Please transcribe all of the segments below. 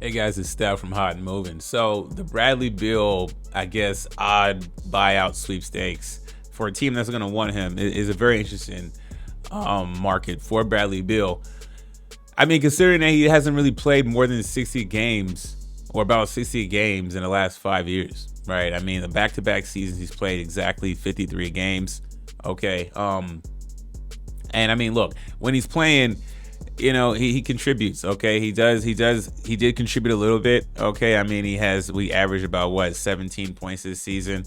Hey guys, it's Steph from Hot and Moving. So the Bradley Beal, I guess, odd buyout sweepstakes for a team that's going to want him is a very interesting market for Bradley Beal. I mean, considering that he hasn't really played more than 60 games or about 60 games in the last 5 years, right? I mean, the back-to-back seasons he's played exactly 53 games. Okay. And I mean, look, when he's playing, he contributes. Okay, he did contribute a little bit. Okay, I mean, we averaged about 17 points this season.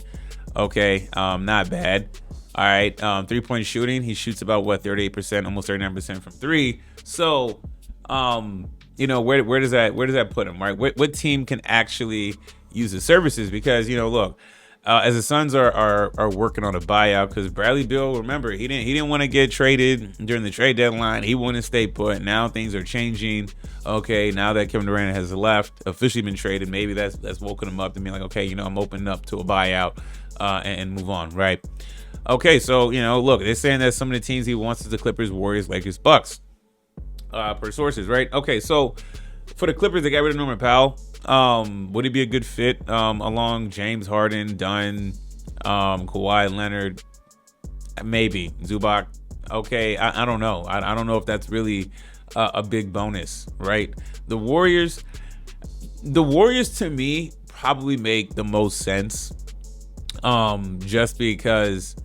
Okay, not bad. All right, 3-point shooting, he shoots about 38%, almost 39% from three. So, where does that put him, right? What team can actually use his services? Because look, as the Suns are working on a buyout, because Bradley Beal, remember, he didn't want to get traded during the trade deadline. He wanted to stay put. Now things are changing. Okay, now that Kevin Durant has left, officially been traded, maybe that's woken him up to be like, okay, I'm opening up to a buyout and move on, right? Okay, so look, they're saying that some of the teams he wants is the Clippers, Warriors, Lakers, Bucks, per sources, right? Okay, so for the Clippers, they got rid of Norman Powell. Would he be a good fit along James Harden, Dunn, Kawhi Leonard, maybe Zubac? Okay, I don't know. I don't know if that's really a big bonus, right? The Warriors to me probably make the most sense, just because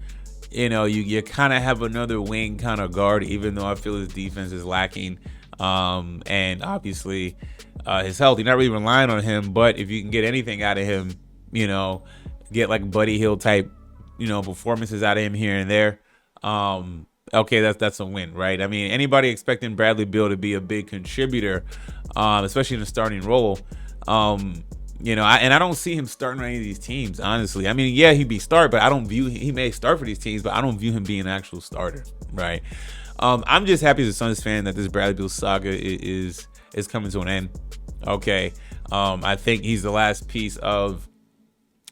you kind of have another wing kind of guard, even though I feel his defense is lacking, and obviously his health, you're not really relying on him. But if you can get anything out of him, get like Buddy Hill type, performances out of him here and there, okay, that's a win, right? I mean, anybody expecting Bradley Beal to be a big contributor, especially in a starting role, I don't see him starting on any of these teams, honestly. I mean, yeah, he'd be start, but he may start for these teams, but I don't view him being an actual starter, right? I'm just happy as a Suns fan that this Bradley Beal saga is coming to an end. Okay, I think he's the last piece of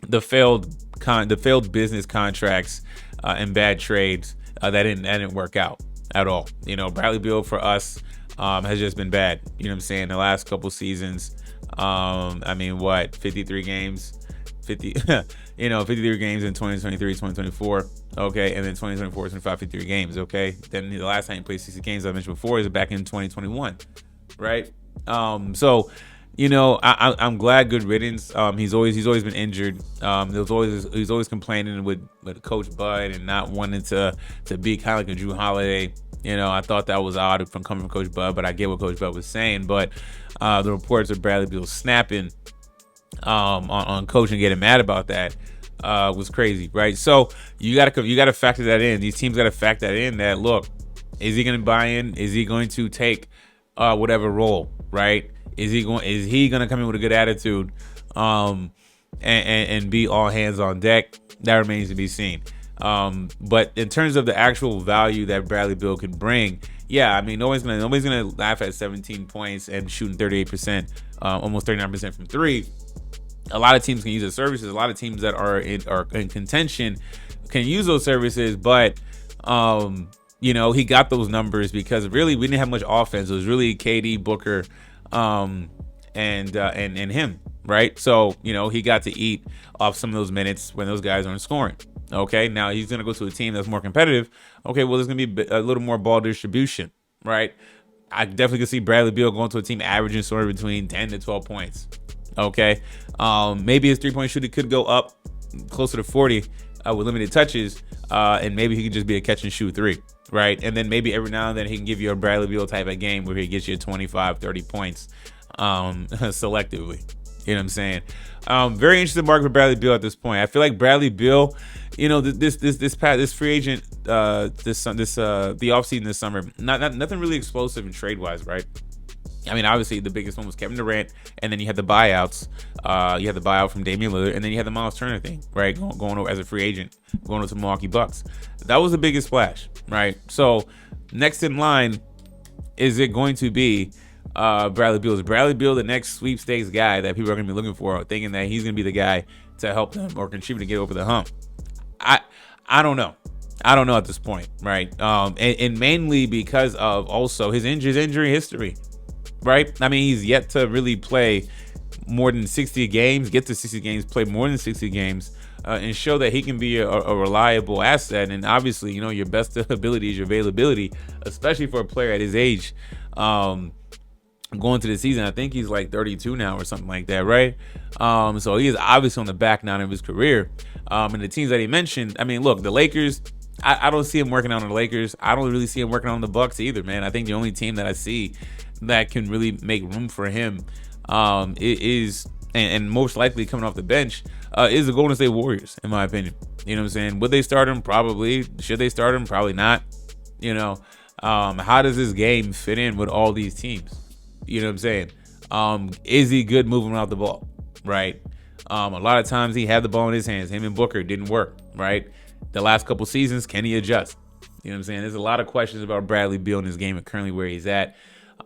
the failed business contracts and bad trades that didn't work out at all. Bradley Beal for us has just been bad. You know what I'm saying? The last couple seasons, 53 games, 53 games in 2023, 2024. Okay, and then 2024, 25, 53 games. Okay, then the last time he played 60 games, I mentioned before, is back in 2021, right? So, I'm glad. Good riddance. He's always been injured. He's always complaining with Coach Bud and not wanting to be kind of like a Drew Holiday. I thought that was odd coming from Coach Bud, but I get what Coach Bud was saying. But the reports of Bradley Beal snapping on Coach and getting mad about that was crazy, right? So you gotta factor that in. These teams gotta factor that in. That, look, is he gonna buy in? Is he going to take whatever role, right? Is he going to come in with a good attitude and be all hands on deck? That remains to be seen. But in terms of the actual value that Bradley Beal can bring, yeah, I mean, nobody's gonna laugh at 17 points and shooting 38%, almost 39% from three. A lot of teams can use his services. A lot of teams that are in contention can use those services, but he got those numbers because really we didn't have much offense. It was really KD, Booker, and him, right? So he got to eat off some of those minutes when those guys aren't scoring. Okay, now he's gonna go to a team that's more competitive. Okay, well, there's gonna be a little more ball distribution, right? I definitely could see Bradley Beal going to a team averaging somewhere between 10 to 12 points. Okay, maybe his 3-point shooting could go up closer to 40 with limited touches, and maybe he could just be a catch and shoot three, right? And then maybe every now and then he can give you a Bradley Beal type of game where he gets you 25, 30 points selectively. You know what I'm saying? Very interesting market for Bradley Beal at this point. I feel like Bradley Beal, this free agent, the offseason this summer, nothing really explosive and trade wise, right? I mean, obviously the biggest one was Kevin Durant, and then you had the buyouts. You had the buyout from Damian Lillard, and then you had the Miles Turner thing, right? Going over as a free agent, going over to the Milwaukee Bucks. That was the biggest splash, right? So next in line, is it going to be Bradley Beal? Is Bradley Beal the next sweepstakes guy that people are going to be looking for, thinking that he's going to be the guy to help them or contribute to get over the hump? I don't know. I don't know at this point, right? And mainly because of also his injury history. right? I mean, he's yet to really play more than 60 games, get to 60 games, play more than 60 games, and show that he can be a reliable asset. And obviously, your best ability is your availability, especially for a player at his age. Going to the season, I think he's like 32 now or something like that, right? So he is obviously on the back nine of his career. And the teams that he mentioned, I mean, look, the Lakers, I don't see him working on the Lakers. I don't really see him working on the Bucks either, man. I think the only team that I see that can really make room for him is and most likely coming off the bench is the Golden State Warriors, in my opinion. You know what I'm saying? Would they start him? Probably. Should they start him? Probably not. How does this game fit in with all these teams? You know what I'm saying? Is he good moving out the ball? Right? A lot of times he had the ball in his hands. Him and Booker didn't work. Right? The last couple seasons, can he adjust? You know what I'm saying? There's a lot of questions about Bradley Beal in his game and currently where he's at.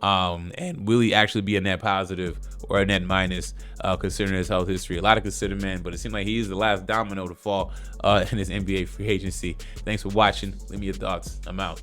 And will he actually be a net positive or a net minus, considering his health history? A lot to consider, man, but it seemed like he is the last domino to fall in his NBA free agency. Thanks for watching. Leave me your thoughts. I'm out.